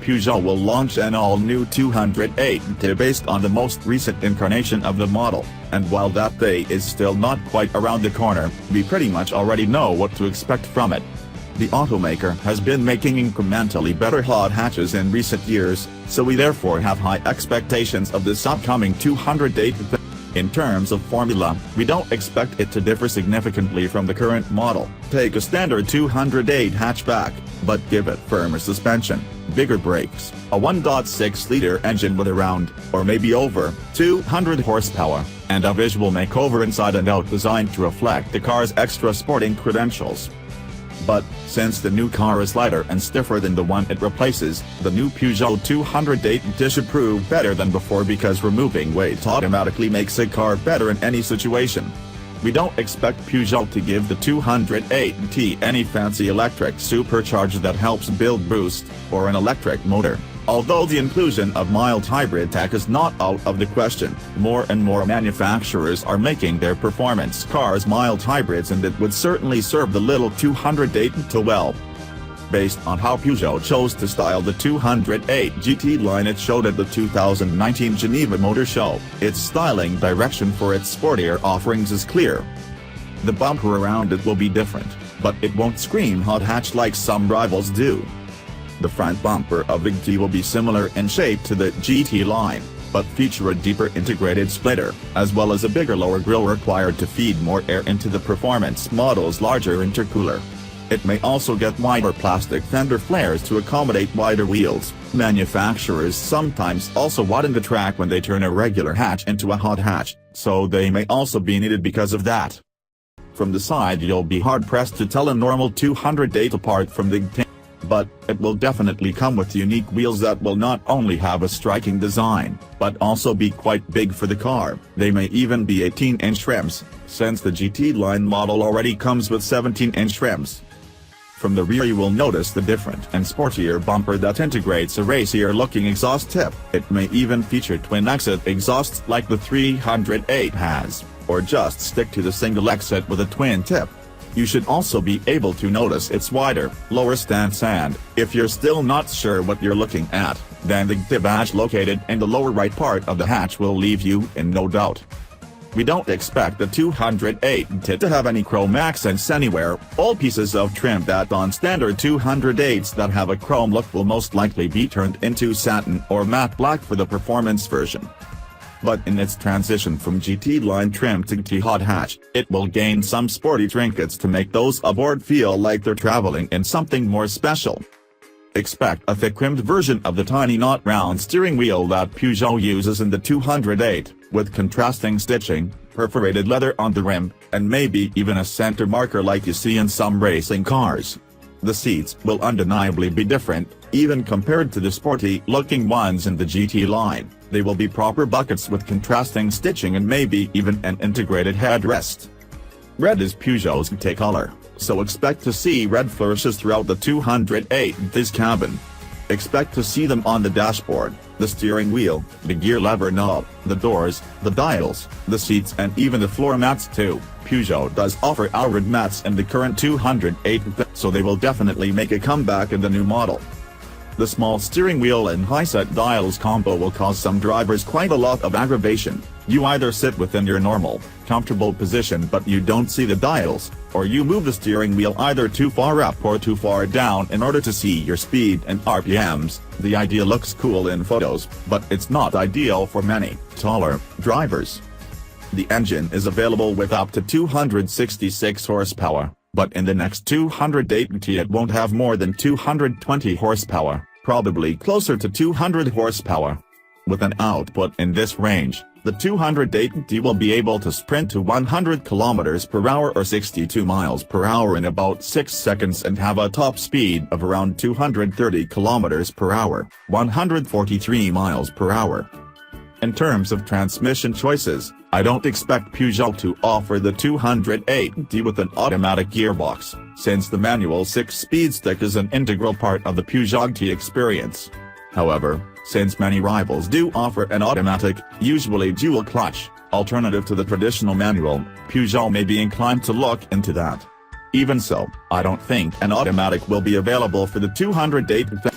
Peugeot will launch an all-new 208T based on the most recent incarnation of the model, and while that day is still not quite around the corner, we pretty much already know what to expect from it. The automaker has been making incrementally better hot hatches in recent years, so we therefore have high expectations of this upcoming 208T. In terms of formula, we don't expect it to differ significantly from the current model. Take a standard 208 hatchback, but give it firmer suspension, bigger brakes, a 1.6-liter engine with around, or maybe over, 200 horsepower, and a visual makeover inside and out designed to reflect the car's extra sporting credentials. But, since the new car is lighter and stiffer than the one it replaces, the new Peugeot 208T should prove better than before because removing weight automatically makes a car better in any situation. We don't expect Peugeot to give the 208T any fancy electric supercharger that helps build boost, or an electric motor. Although the inclusion of mild hybrid tech is not out of the question, more and more manufacturers are making their performance cars mild hybrids, and it would certainly serve the little 208T well. Based on how Peugeot chose to style the 208 GT line it showed at the 2019 Geneva Motor Show, its styling direction for its sportier offerings is clear. The bumper around it will be different, but it won't scream hot hatch like some rivals do. The front bumper of the GT will be similar in shape to the GT line, but feature a deeper integrated splitter, as well as a bigger lower grille required to feed more air into the performance model's larger intercooler. It may also get wider plastic fender flares to accommodate wider wheels. Manufacturers sometimes also widen the track when they turn a regular hatch into a hot hatch, so they may also be needed because of that. From the side you'll be hard-pressed to tell a normal 208 apart from the GT. But it will definitely come with unique wheels that will not only have a striking design, but also be quite big for the car. They may even be 18-inch rims, since the GT line model already comes with 17-inch rims. From the rear you will notice the different and sportier bumper that integrates a racier-looking exhaust tip. It may even feature twin-exit exhausts like the 308 has, or just stick to the single exit with a twin tip. You should also be able to notice its wider, lower stance, and, if you're still not sure what you're looking at, then the GT badge located in the lower right part of the hatch will leave you in no doubt. We don't expect the 208T to have any chrome accents anywhere. All pieces of trim that on standard 208s that have a chrome look will most likely be turned into satin or matte black for the performance version. But in its transition from GT line trim to GT hot hatch, it will gain some sporty trinkets to make those aboard feel like they're traveling in something more special. Expect a thick-rimmed version of the tiny not-round steering wheel that Peugeot uses in the 208, with contrasting stitching, perforated leather on the rim, and maybe even a center marker like you see in some racing cars. The seats will undeniably be different, even compared to the sporty-looking ones in the GT line. They will be proper buckets with contrasting stitching and maybe even an integrated headrest. Red is Peugeot's GT color, so expect to see red flourishes throughout the 208's cabin. Expect to see them on the dashboard, the steering wheel, the gear lever knob, the doors, the dials, the seats, and even the floor mats too. Peugeot does offer red mats in the current 208, so they will definitely make a comeback in the new model. The small steering wheel and high-set dials combo will cause some drivers quite a lot of aggravation. You either sit within your normal, comfortable position but you don't see the dials, or you move the steering wheel either too far up or too far down in order to see your speed and RPMs. The idea looks cool in photos, but it's not ideal for many taller drivers. The engine is available with up to 266 horsepower. But in the next 208T it won't have more than 220 horsepower, probably closer to 200 horsepower. With an output in this range, the 208T will be able to sprint to 100 km per hour or 62 miles per hour in about 6 seconds and have a top speed of around 230 km per hour, 143 miles per hour. In terms of transmission choices, I don't expect Peugeot to offer the 208T with an automatic gearbox, since the manual 6-speed stick is an integral part of the Peugeot T experience. However, since many rivals do offer an automatic, usually dual-clutch, alternative to the traditional manual, Peugeot may be inclined to look into that. Even so, I don't think an automatic will be available for the 208T.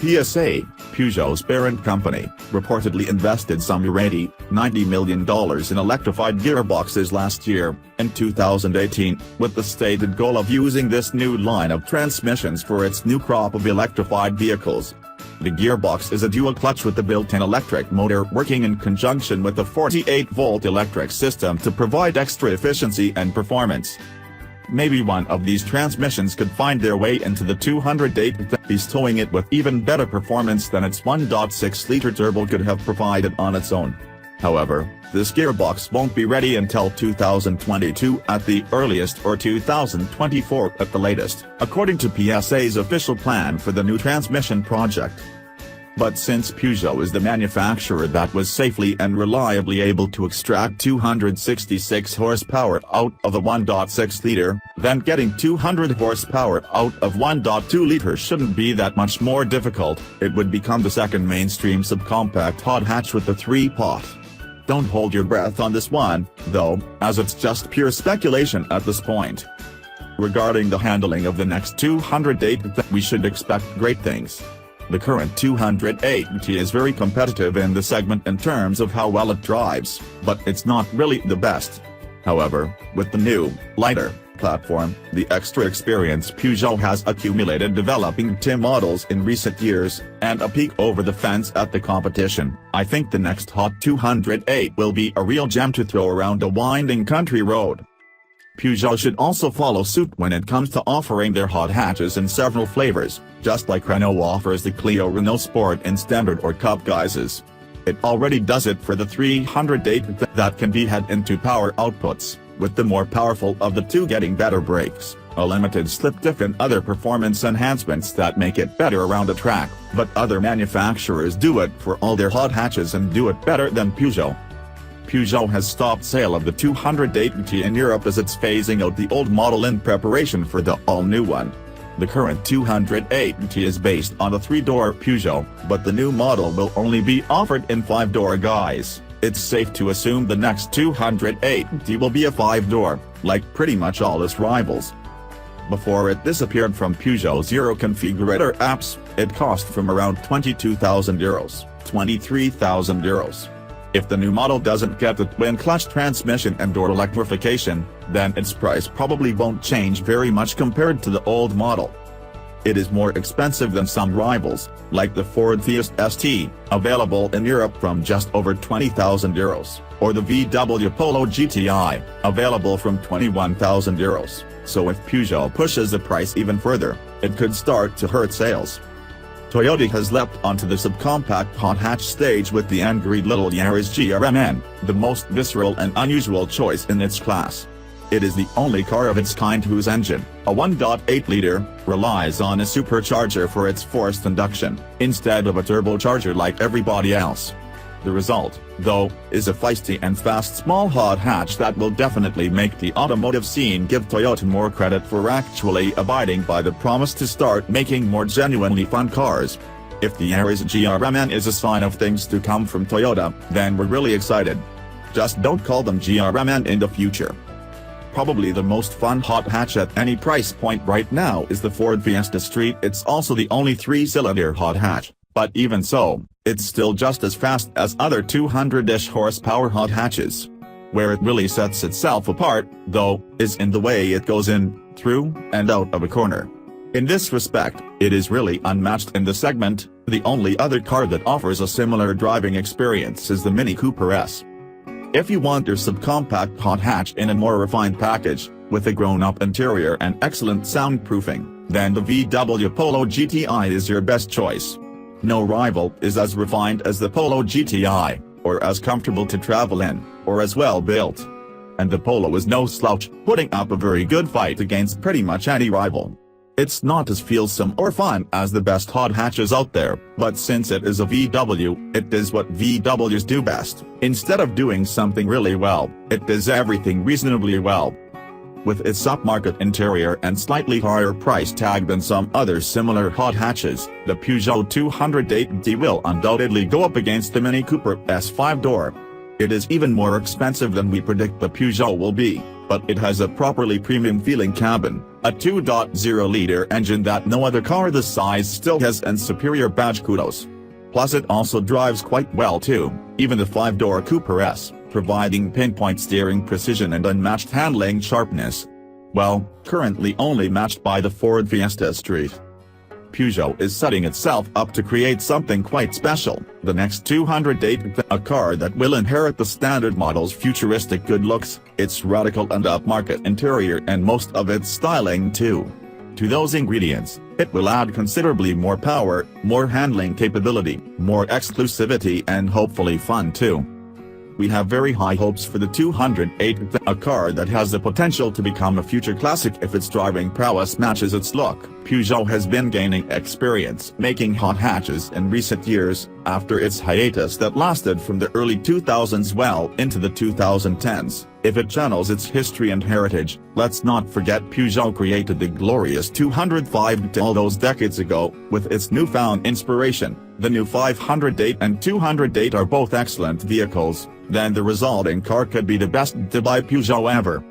PSA, Peugeot's parent company, reportedly invested some $90 million in electrified gearboxes last year, in 2018, with the stated goal of using this new line of transmissions for its new crop of electrified vehicles. The gearbox is a dual clutch with a built-in electric motor working in conjunction with a 48-volt electric system to provide extra efficiency and performance. Maybe one of these transmissions could find their way into the 208, towing it with even better performance than its 1.6-liter turbo could have provided on its own. However, this gearbox won't be ready until 2022 at the earliest or 2024 at the latest, according to PSA's official plan for the new transmission project. But since Peugeot is the manufacturer that was safely and reliably able to extract 266 horsepower out of the 1.6-liter, then getting 200 horsepower out of 1.2-liter shouldn't be that much more difficult. It would become the second mainstream subcompact hot hatch with the 3-pot. Don't hold your breath on this one, though, as it's just pure speculation at this point. Regarding the handling of the next 208, we should expect great things. The current 208 is very competitive in the segment in terms of how well it drives, but it's not really the best. However, with the new, lighter, platform, the extra experience Peugeot has accumulated developing TIM models in recent years, and a peek over the fence at the competition, I think the next hot 208 will be a real gem to throw around a winding country road. Peugeot should also follow suit when it comes to offering their hot hatches in several flavors, just like Renault offers the Clio Renault Sport in standard or cup guises. It already does it for the 308 that can be had into power outputs, with the more powerful of the two getting better brakes, a limited slip diff and other performance enhancements that make it better around a track, but other manufacturers do it for all their hot hatches and do it better than Peugeot. Peugeot has stopped sale of the 208 in Europe as it's phasing out the old model in preparation for the all-new one. The current 208 is based on a 3-door Peugeot, but the new model will only be offered in 5-door guise. It's safe to assume the next 208 will be a 5-door, like pretty much all its rivals. Before it disappeared from Peugeot's Euro configurator apps, it cost from around €22,000, €23,000. If the new model doesn't get the twin-clutch transmission and/or electrification, then its price probably won't change very much compared to the old model. It is more expensive than some rivals, like the Ford Fiesta ST, available in Europe from just over €20,000, or the VW Polo GTI, available from €21,000, so if Peugeot pushes the price even further, it could start to hurt sales. Toyota has leapt onto the subcompact hot hatch stage with the angry little Yaris GRMN, the most visceral and unusual choice in its class. It is the only car of its kind whose engine, a 1.8-liter, relies on a supercharger for its forced induction, instead of a turbocharger like everybody else. The result, though, is a feisty and fast small hot hatch that will definitely make the automotive scene give Toyota more credit for actually abiding by the promise to start making more genuinely fun cars. If the Yaris GRMN is a sign of things to come from Toyota, then we're really excited. Just don't call them GRMN in the future. Probably the most fun hot hatch at any price point right now is the Ford Fiesta Street. It's also the only 3-cylinder hot hatch, but even so, it's still just as fast as other 200-ish horsepower hot hatches. Where it really sets itself apart, though, is in the way it goes in, through, and out of a corner. In this respect, it is really unmatched in the segment. The only other car that offers a similar driving experience is the Mini Cooper S. If you want your subcompact hot hatch in a more refined package, with a grown-up interior and excellent soundproofing, then the VW Polo GTI is your best choice. No rival is as refined as the Polo GTI, or as comfortable to travel in, or as well built. And the Polo is no slouch, putting up a very good fight against pretty much any rival. It's not as feelsome or fun as the best hot hatches out there, but since it is a VW, it does what VWs do best. Instead of doing something really well, it does everything reasonably well. With its upmarket interior and slightly higher price tag than some other similar hot hatches, the Peugeot 208 will undoubtedly go up against the Mini Cooper S 5-door. It is even more expensive than we predict the Peugeot will be, but it has a properly premium-feeling cabin, a 2.0-liter engine that no other car this size still has, and superior badge kudos. Plus it also drives quite well too, even the 5-door Cooper S, providing pinpoint steering precision and unmatched handling sharpness. Well, currently only matched by the Ford Fiesta Street. Peugeot is setting itself up to create something quite special, the next 208, a car that will inherit the standard model's futuristic good looks, its radical and upmarket interior, and most of its styling too. To those ingredients, it will add considerably more power, more handling capability, more exclusivity, and hopefully fun too. We have very high hopes for the 208, a car that has the potential to become a future classic if its driving prowess matches its look. Peugeot has been gaining experience making hot hatches in recent years, after its hiatus that lasted from the early 2000s well into the 2010s. If it channels its history and heritage, let's not forget Peugeot created the glorious 205 all those decades ago, with its newfound inspiration. The new 508 and 208 are both excellent vehicles, then the resulting car could be the best to buy Peugeot ever.